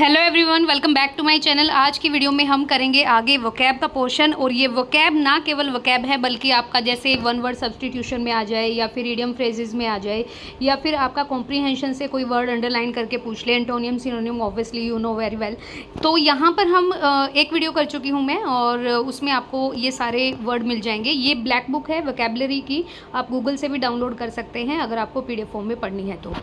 Hello everyone, welcome back to my channel. आज की video में हम करेंगे आगे वोकैब का पोर्शन। और ये वोकैब ना केवल वोकैब है बल्कि आपका जैसे वन वर्ड सब्सटीट्यूशन में आ जाए या फिर इडियम फ्रेजेस में आ जाए या फिर आपका कॉम्प्रीहेंशन से कोई वर्ड अंडरलाइन करके पूछ ले, antonym synonym obviously you know very well. तो यहाँ पर हम एक वीडियो कर चुकी हूँ मैं और उसमें आपको ये सारे वर्ड मिल जाएंगे। ये ब्लैक बुक है वोकैबलरी की, आप गूगल से भी डाउनलोड कर सकते हैं अगर आपको PDF फॉर्म में पढ़नी है तो।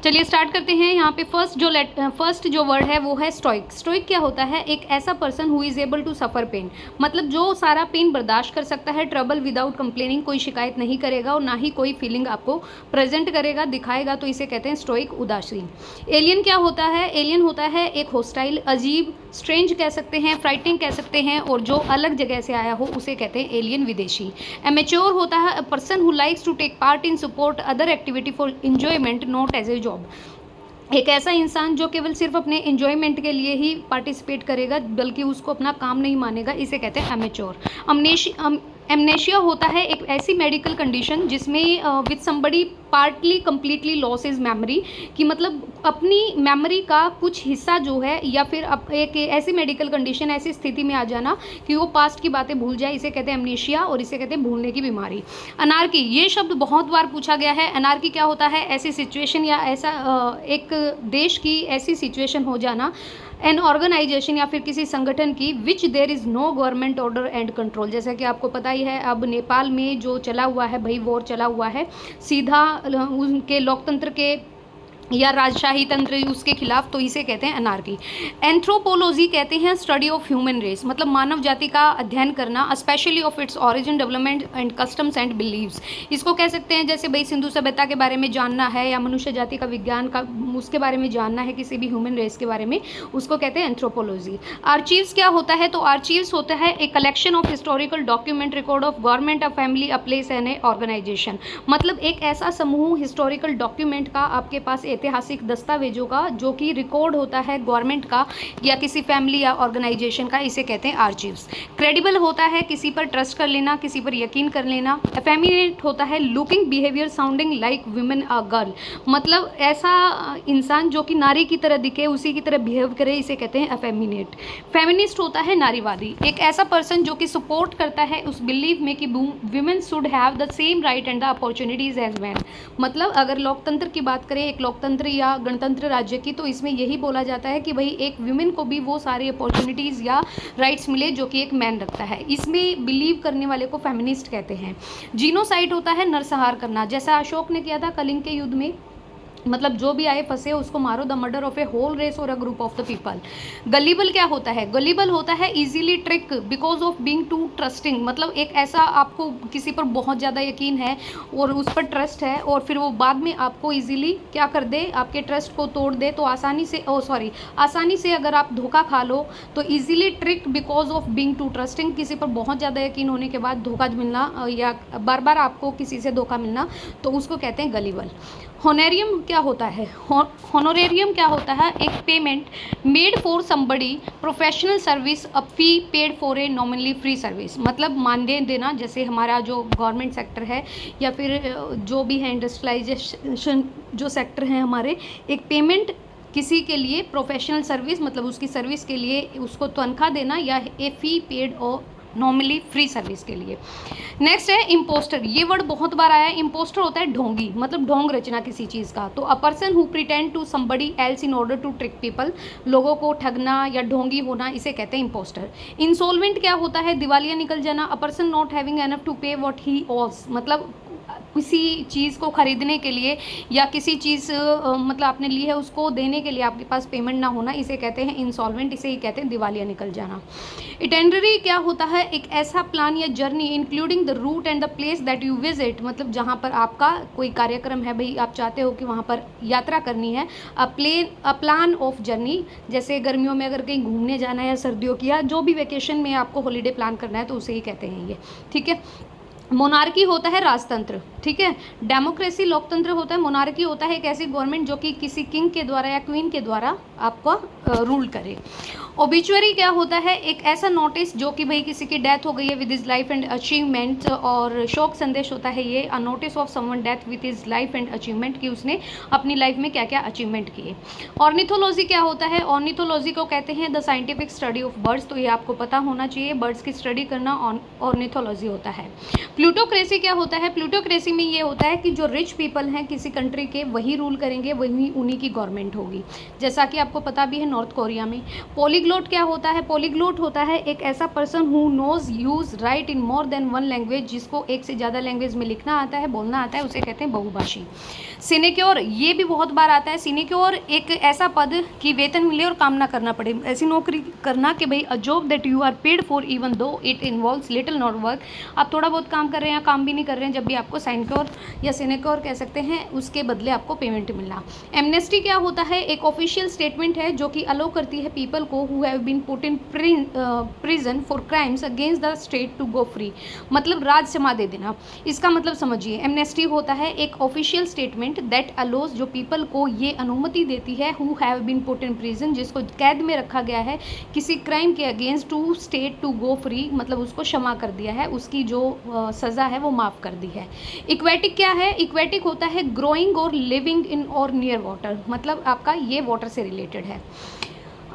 चलिए स्टार्ट करते हैं। यहाँ पे फर्स्ट जो वर्ड है वो है स्टोइक। स्टोइक क्या होता है? एक ऐसा person who is able to suffer pain, मतलब जो सारा पेन बर्दाश्त कर सकता है, ट्रबल विदाउट कंप्लेनिंग, कोई शिकायत नहीं करेगा और ना ही कोई फीलिंग आपको प्रेजेंट करेगा, दिखाएगा, तो इसे कहते हैं स्टोइक, उदासीन। एलियन क्या होता है? एलियन होता है एक हॉस्टाइल, अजीब, स्ट्रेंज कह सकते हैं, फ्राइटिंग कह सकते हैं, और जो अलग जगह से आया हो उसे कहते हैं एलियन, विदेशी। एमेच्योर होता है a person who likes to take part in sport other activity for enjoyment not as a job. एक ऐसा इंसान जो केवल सिर्फ अपने एंजॉयमेंट के लिए ही पार्टिसिपेट करेगा बल्कि उसको अपना काम नहीं मानेगा, इसे कहते हैं एमेच्योर। एमनेशिया होता है एक ऐसी मेडिकल कंडीशन जिसमें with somebody partly completely loss is memory, कि मतलब अपनी मेमोरी का कुछ हिस्सा जो है, या फिर एक ऐसी मेडिकल कंडीशन, ऐसी स्थिति में आ जाना कि वो पास्ट की बातें भूल जाए, इसे कहते हैं एमनेशिया और इसे कहते हैं भूलने की बीमारी। अनार्की, ये शब्द बहुत बार पूछा गया है। अनार्की क्या होता है? ऐसी सिचुएशन या ऐसा एक देश की ऐसी सिचुएशन हो जाना, एन ऑर्गेनाइजेशन या फिर किसी संगठन की, which there is no government order and control. जैसा कि आपको पता ही है अब नेपाल में जो चला हुआ है भाई, वॉर चला हुआ है, सीधा उनके लोकतंत्र के या राजशाही तंत्र उसके खिलाफ, तो इसे कहते हैं अनार्की। एंथ्रोपोलॉजी कहते हैं स्टडी ऑफ ह्यूमन रेस, मतलब मानव जाति का अध्ययन करना, specially of its origin, development and customs and beliefs. इसको कह सकते हैं जैसे भाई सिंधु सभ्यता के बारे में जानना है या मनुष्य जाति का विज्ञान का उसके बारे में जानना है, किसी भी ह्यूमन रेस के बारे में, उसको कहते हैं एंथ्रोपोलॉजी। आर्चीव्स क्या होता है? तो आर्चीव्स होता है एक collection of historical document, record of government, a family, a place and a organisation. मतलब एक ऐसा समूह हिस्टोरिकल डॉक्यूमेंट का आपके पास, ऐतिहासिक दस्तावेजों का, जो कि रिकॉर्ड होता है गवर्नमेंट का या किसी फैमिली या ऑर्गेनाइजेशन का, इसे कहते हैं आर्चीव्स। क्रेडिबल होता है किसी पर ट्रस्ट कर लेना, किसी पर यकीन कर लेना। एफेमिनेट होता है looking, behaviour, sounding like women a girl, मतलब ऐसा इंसान जो कि नारी की तरह दिखे, उसी की तरह बिहेव करे, इसे कहते हैं एफेमिनेट। फेमिनिस्ट होता है नारीवादी, एक ऐसा पर्सन जो कि सपोर्ट करता है उस बिलीव में कि women should have the same right and the opportunities as man. मतलब अगर लोकतंत्र की बात करें, एक लोकतंत्र या गणतंत्र राज्य की, तो इसमें यही बोला जाता है कि भाई एक वुमेन को भी वो सारी अपॉर्चुनिटीज़ या राइट्स मिले जो कि एक मैन रखता है। इसमें बिलीव करने वाले को फेमिनिस्ट कहते हैं। जीनोसाइड होता है नरसंहार करना, जैसा अशोक ने किया था कलिंग के युद्ध में, मतलब जो भी आए फंसे उसको मारो, the murder of a whole race और a group of the people. Gullible क्या होता है? गलीबल होता है easily trick because of being too trusting, मतलब एक ऐसा आपको किसी पर बहुत ज़्यादा यकीन है और उस पर ट्रस्ट है और फिर वो बाद में आपको इजीली क्या कर दे, आपके ट्रस्ट को तोड़ दे, तो आसानी से अगर आप धोखा खा लो तो easily trick because of being too trusting, किसी पर बहुत ज़्यादा यकीन होने के बाद धोखा मिलना या बार बार आपको किसी से धोखा मिलना, तो उसको कहते हैं गलीबल। होनोरियम क्या होता है? होनोरेरियम क्या होता है? एक payment made for somebody professional service, a fee paid for a nominally free service, मतलब मानदेय देना, जैसे हमारा जो गवर्नमेंट सेक्टर है या फिर जो भी है इंडस्ट्रियलाइजेशन जो सेक्टर हैं हमारे, एक पेमेंट किसी के लिए, प्रोफेशनल सर्विस मतलब उसकी सर्विस के लिए उसको तनख्वाह देना, या ए फी पेड और नॉर्मली फ्री सर्विस के लिए। नेक्स्ट है इम्पोस्टर, ये वर्ड बहुत बार आया है। इम्पोस्टर होता है ढोंगी, मतलब ढोंग रचना किसी चीज़ का। तो a person who pretend to somebody else in order to trick people, लोगों को ठगना या ढोंगी होना, इसे कहते हैं इम्पोस्टर। इंसॉल्वेंट क्या होता है? दिवालिया निकल जाना, a person not having enough to pay what he owes, मतलब किसी चीज़ को खरीदने के लिए या किसी चीज़ मतलब आपने ली है उसको देने के लिए आपके पास पेमेंट ना होना, इसे कहते हैं इंसॉल्वेंट, इसे ही कहते हैं दिवालिया निकल जाना। इटेंडरी क्या होता है? एक ऐसा प्लान या journey including the route and the place that you visit, मतलब जहाँ पर आपका कोई कार्यक्रम है, भाई आप चाहते हो कि वहाँ पर यात्रा करनी है, अ प्लान ऑफ जर्नी, जैसे गर्मियों में अगर कहीं घूमने जाना है या सर्दियों की, या जो भी वेकेशन में आपको हॉलीडे प्लान करना है, तो उसे ही कहते हैं ये, ठीक है। मोनार्की होता है राजतंत्र, ठीक है। डेमोक्रेसी लोकतंत्र होता है। मोनार्की होता है एक ऐसी गवर्नमेंट जो कि किसी किंग के द्वारा या क्वीन के द्वारा आपका रूल करे। ओबिचुअरी क्या होता है, एक ऐसा नोटिस जो कि भाई किसी की डेथ हो गई है with his life and achievement, और शोक संदेश होता है ये, a notice of someone death with his life and achievement, कि उसने अपनी लाइफ में क्या क्या अचीवमेंट किए। ऑर्निथोलॉजी क्या होता है, ऑर्निथोलॉजी को कहते हैं the scientific study of birds, तो ये आपको पता होना चाहिए, बर्ड्स की स्टडी करना ऑर्निथोलॉजी होता है। प्लूटोक्रेसी क्या होता है, प्लूटोक्रेसी में ये होता है कि जो रिच पीपल हैं किसी कंट्री के वही रूल करेंगे, वही उन्हीं की गवर्नमेंट होगी, जैसा कि आपको पता भी है नॉर्थ कोरिया में। पॉलीग्लोट क्या होता है, पॉलीग्लोट होता है एक ऐसा person who knows use right in more than one language, जिसको एक से ज़्यादा लैंग्वेज में लिखना आता है, बोलना आता है, उसे कहते हैं बहुभाषी। सिनेक्योर, ये भी बहुत बार आता है। सिनेक्योर एक ऐसा पद कि वेतन मिले और काम ना करना पड़े, ऐसी नौकरी करना कि भाई a job that you are paid for even though it involves little not work, आप थोड़ा बहुत काम कर रहे हैं या काम भी नहीं कर रहे हैं, जब भी आपको साइनक्योर या सिनेक्योर कह सकते हैं, उसके बदले आपको पेमेंट मिलना। एमनेस्टी क्या होता है, एक ऑफिशियल स्टेटमेंट है जो कि अलो करती है पीपल को who have been put in prison for crimes against the state to go free, मतलब राज क्षमा दे देना, इसका मतलब समझिए। एमनेस्टी होता है एक ऑफिशियल स्टेटमेंट दैट अलोज, जो पीपल को ये अनुमति देती है, who have been put in prison, जिसको कैद में रखा गया है किसी क्राइम के against, to state to go free, मतलब उसको क्षमा कर दिया है, उसकी जो सज़ा है वो माफ़ कर दी है। इक्वेटिक क्या है, इक्वेटिक होता है ग्रोइंग और लिविंग इन और नियर वाटर, मतलब आपका ये वाटर से रिलेटेड है।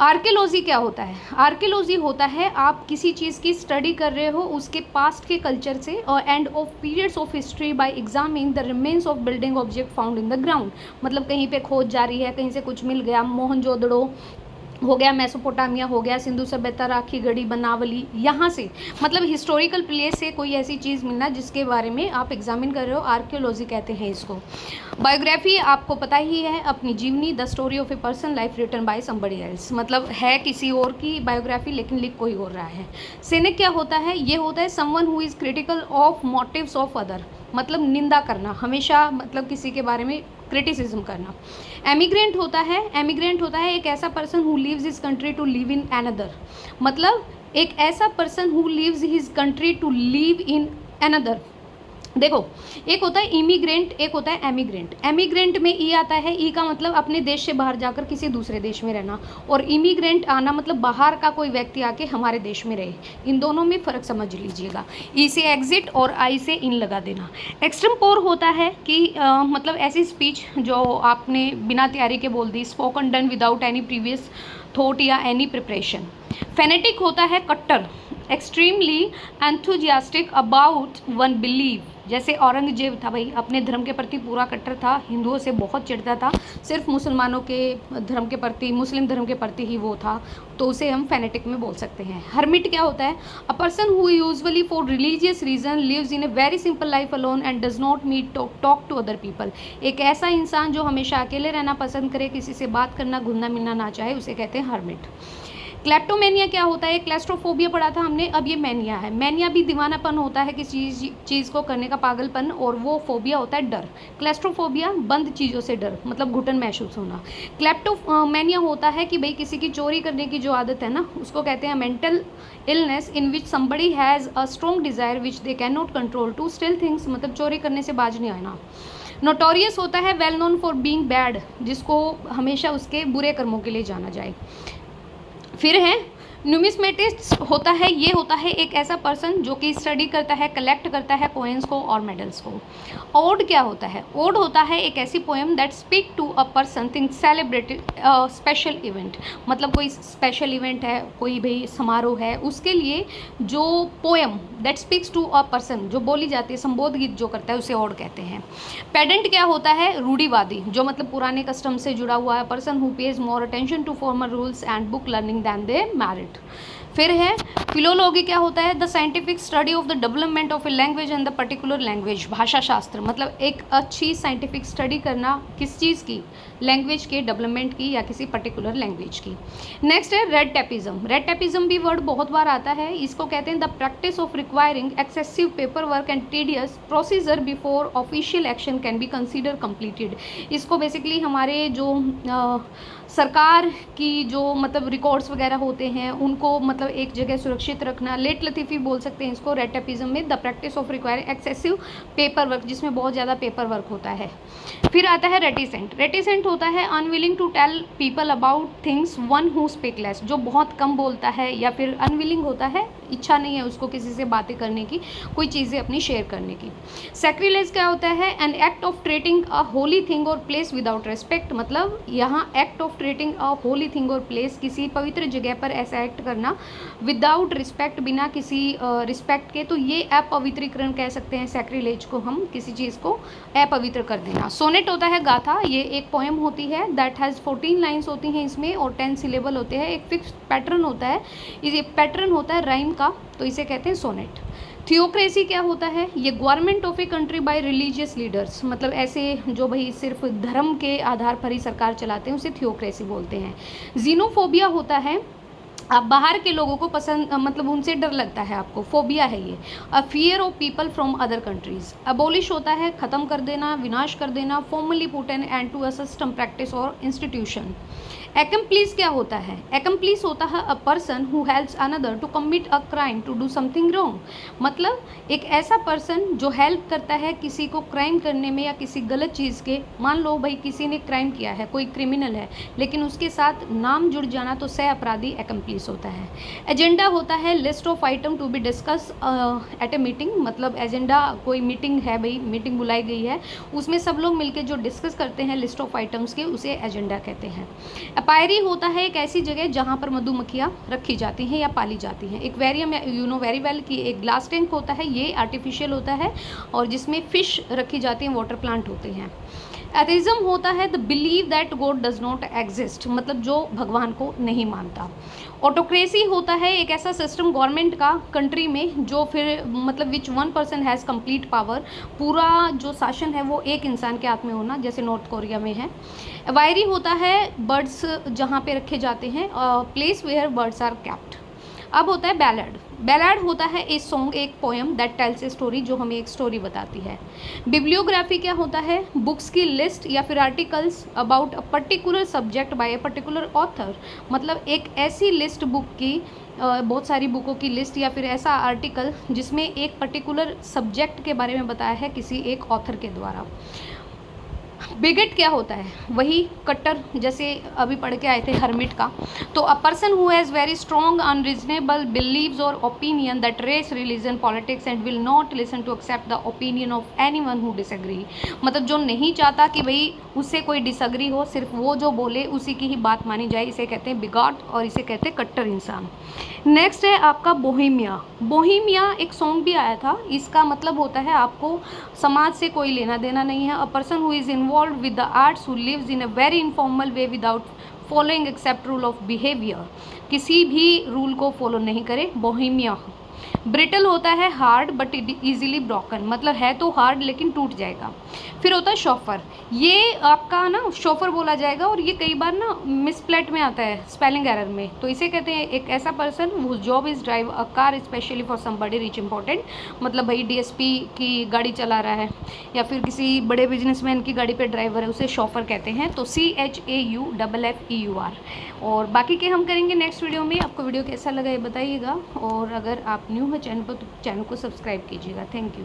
आर्कियोलॉजी क्या होता है, आर्कियोलॉजी होता है आप किसी चीज़ की स्टडी कर रहे हो उसके पास्ट के कल्चर से, और end of periods of history by examining the remains of building object found in the ground, मतलब कहीं पे खोज जारी है, कहीं से कुछ मिल गया, मोहनजोदड़ो हो गया, मेसोपोटामिया हो गया, सिंधु सभ्यता, राखी गढ़ी, बनावली, यहाँ से मतलब हिस्टोरिकल प्लेस से कोई ऐसी चीज़ मिलना जिसके बारे में आप एग्जामिन कर रहे हो, आर्कियोलॉजी कहते हैं इसको। बायोग्राफी आपको पता ही है, अपनी जीवनी, the story of a person life written by somebody else, मतलब है किसी और की बायोग्राफी लेकिन लिख कोई और रहा है। सिनिक क्या होता है, ये होता है someone who is critical of motives of other, मतलब निंदा करना हमेशा, मतलब किसी के बारे में क्रिटिसिज्म करना। एमिग्रेंट होता है, एमिग्रेंट होता है एक ऐसा person who leaves his country to live in another, मतलब एक ऐसा person who leaves his country to live in another. देखो, एक होता है इमिग्रेंट, एक होता है एमिग्रेंट। एमिग्रेंट में ई आता है, ई का मतलब अपने देश से बाहर जाकर किसी दूसरे देश में रहना, और इमिग्रेंट आना मतलब बाहर का कोई व्यक्ति आके हमारे देश में रहे, इन दोनों में फ़र्क समझ लीजिएगा। ई से एग्जिट और आई से इन लगा देना। एक्सट्रमपोर होता है कि मतलब ऐसी स्पीच जो आपने बिना तैयारी के बोल दी, spoken done without any previous thought या एनी प्रिपरेशन। फेनेटिक होता है कट्टर, extremely enthusiastic about one believe, जैसे औरंगजेब था भाई, अपने धर्म के प्रति पूरा कट्टर था, हिंदुओं से बहुत चिढ़ता था, सिर्फ मुसलमानों के धर्म के प्रति, मुस्लिम धर्म के प्रति ही वो था, तो उसे हम फेनेटिक में बोल सकते हैं। हर्मिट क्या होता है, a person who usually for religious reason lives in a very simple life alone and does not meet talk to other people, एक ऐसा इंसान जो हमेशा अकेले रहना पसंद करे, किसी से बात करना, घुलना मिलना ना चाहे, उसे कहते हैं हर्मिट। क्लेप्टोमेनिया क्या होता है, क्लेस्ट्रोफोबिया पढ़ा था हमने, अब ये मैनिया है। मैनिया भी दीवानापन होता है, किसी चीज़ को करने का पागलपन, और वो फोबिया होता है डर। क्लेस्ट्रोफोबिया बंद चीज़ों से डर, मतलब घुटन महसूस होना। क्लेप्टोमेनिया होता है कि भाई किसी की चोरी करने की जो आदत है ना, उसको कहते हैं mental illness in which somebody has a strong desire which they can not control to steal things, मतलब चोरी करने से बाज नहीं आना। नोटोरियस होता है well known for being bad, जिसको हमेशा उसके बुरे कर्मों के लिए जाना जाए। फिर है न्यूमिस्मेटिस्ट होता है, ये होता है एक ऐसा पर्सन जो कि स्टडी करता है, कलेक्ट करता है कॉइन्स को और मेडल्स को। ओड क्या होता है, ओड होता है एक ऐसी poem that speak to a person thing celebrated special event, मतलब कोई स्पेशल इवेंट है, कोई भाई समारोह है, उसके लिए जो poem that speaks to a person, जो बोली जाती है, संबोध गीत जो करता है, उसे ओड कहते हैं। पेडेंट क्या होता है, रूढ़िवादी, जो मतलब पुराने कस्टम से जुड़ा हुआ है, person who pays more attention to formal rules and book learning than they merit. फिर है फिलोलॉजी क्या होता है, the scientific study of the development of a language and the particular language, भाषा शास्त्र, मतलब एक अच्छी साइंटिफिक स्टडी करना किस चीज़ की, लैंग्वेज के डेवलपमेंट की या किसी पर्टिकुलर लैंग्वेज की। नेक्स्ट है रेड टेपिज्म। रेड टेपिज्म भी वर्ड बहुत बार आता है, इसको कहते हैं the practice of requiring excessive paper work and tedious procedure before official action can be consider completed. इसको बेसिकली हमारे जो सरकार की जो मतलब रिकॉर्ड्स वगैरह होते हैं उनको मतलब एक जगह सुरक्षित रखना। लेट लतीफ़ी बोल सकते हैं इसको रेटेपिज्म में, the practice of requiring excessive paper work, जिसमें बहुत ज़्यादा पेपर वर्क होता है। फिर आता है रेटिसेंट। रेटिसेंट होता है unwilling to tell people about things, one who speak less, जो बहुत कम बोलता है या फिर अनविलिंग होता है, इच्छा नहीं है उसको किसी से बातें करने की, कोई चीज़ें अपनी शेयर करने की। सैक्रिलेज क्या होता है? An act of treating a Holi thing और प्लेस विदाउट रिस्पेक्ट, मतलब यहाँ act of treating a Holi thing और प्लेस, किसी पवित्र जगह पर ऐसा एक्ट करना विदाउट रिस्पेक्ट, बिना किसी रिस्पेक्ट के, तो ये अपवित्रीकरण कह सकते हैं सैक्रिलेज को हम, किसी चीज़ को अपवित्र कर देना। सोनेट होता है गाथा, ये एक पोएम होती है दैट हैज़ 14 लाइन्स होती हैं इसमें और 10 सिलेबल होते हैं। एक फिक्स पैटर्न होता है, ये पैटर्न होता है राइम का, तो इसे कहते हैं सोनेट। थियोक्रेसी क्या होता है? ये government of a country bye religious leaders, मतलब ऐसे जो भाई सिर्फ धर्म के आधार पर ही सरकार चलाते हैं उसे थियोक्रेसी बोलते हैं। जीनोफोबिया होता है, आप बाहर के लोगों को पसंद मतलब उनसे डर लगता है आपको, फोबिया है ये। A fear of people from other countries. Abolish होता है ख़त्म कर देना, विनाश कर देना। Formally put an end to a system, practice और इंस्टीट्यूशन। एक्म्प्लीस क्या होता है? एक्म्प्लीस होता है a person who helps another to commit a crime, to do something wrong, मतलब एक ऐसा पर्सन जो हेल्प करता है किसी को क्राइम करने में या किसी गलत चीज़ के। मान लो भाई किसी ने क्राइम किया है, कोई क्रिमिनल है, लेकिन उसके साथ नाम जुड़ जाना, तो सह अपराधी एक्म्प्लीस होता है। एजेंडा होता है list of item to be discuss at a meeting, मतलब एजेंडा कोई मीटिंग है, भाई मीटिंग बुलाई गई है, उसमें सब लोग मिलकर जो डिस्कस करते हैं लिस्ट ऑफ आइटम्स के, उसे एजेंडा कहते हैं। अपायरी होता है एक ऐसी जगह जहाँ पर मधुमक्खियाँ रखी जाती हैं या पाली जाती हैं। Aquarium you know very well कि एक ग्लास टैंक होता है, ये आर्टिफिशियल होता है और जिसमें फिश रखी जाती हैं, वाटर प्लांट होते हैं। एथिज्म होता है the believe that God does not exist, मतलब जो भगवान को नहीं मानता। ऑटोक्रेसी होता है एक ऐसा सिस्टम गवर्नमेंट का कंट्री में जो फिर मतलब which one person has complete power, पूरा जो शासन है वो एक इंसान के हाथ में होना, जैसे नॉर्थ कोरिया में है। वायरी होता है बर्ड्स जहाँ पे रखे जाते हैं, place where birds are kept. अब होता है बैलड। बैलड होता है ए सॉन्ग, एक poem that tells a story, जो हमें एक स्टोरी बताती है। बिब्लियोग्राफी क्या होता है? बुक्स की लिस्ट या फिर articles about a particular subject by a particular author, मतलब एक ऐसी लिस्ट बुक की, बहुत सारी बुकों की लिस्ट या फिर ऐसा आर्टिकल जिसमें एक पर्टिकुलर सब्जेक्ट के बारे में बताया है किसी एक ऑथर के द्वारा। बिगेट क्या होता है? वही कट्टर, जैसे अभी पढ़ के आए थे हर्मिट का। तो a person who has very strong unreasonable believes और opinion that race religion politics and will not listen to accept the opinion of anyone who disagree, मतलब जो नहीं चाहता कि भाई उससे कोई डिसएग्री हो, सिर्फ वो जो बोले उसी की ही बात मानी जाए, इसे कहते हैं बिगॉट और इसे कहते हैं कट्टर इंसान। नेक्स्ट है आपका बोहेमिया। बोहेमिया एक सॉन्ग भी आया था, इसका मतलब होता है आपको समाज से कोई लेना देना नहीं है। A person who is involve with the arts, who lives in a very informal way without following accept rule of behaviour, किसी भी रूल को फॉलो नहीं करे, बोहेमिया। ब्रिटल होता है हार्ड बट इजीली ब्रोकन, मतलब है तो हार्ड लेकिन टूट जाएगा। फिर होता है शॉफर, ये आपका ना शॉफर बोला जाएगा और ये कई बार ना मिसप्लेट में आता है, स्पेलिंग एरर में, तो इसे कहते हैं एक ऐसा person whose job is drive a car specially for somebody rich important, मतलब भाई डीएसपी की गाड़ी चला रहा है या फिर किसी बड़े बिजनेसमैन की गाड़ी पे ड्राइवर है, उसे शॉफर कहते हैं। तो CHAUFFEUR। और बाकी के हम करेंगे नेक्स्ट वीडियो में। आपको वीडियो कैसा लगा ये बताइएगा, और अगर आप न्यू है चैनल पर तो चैनल को सब्सक्राइब कीजिएगा। Thank you.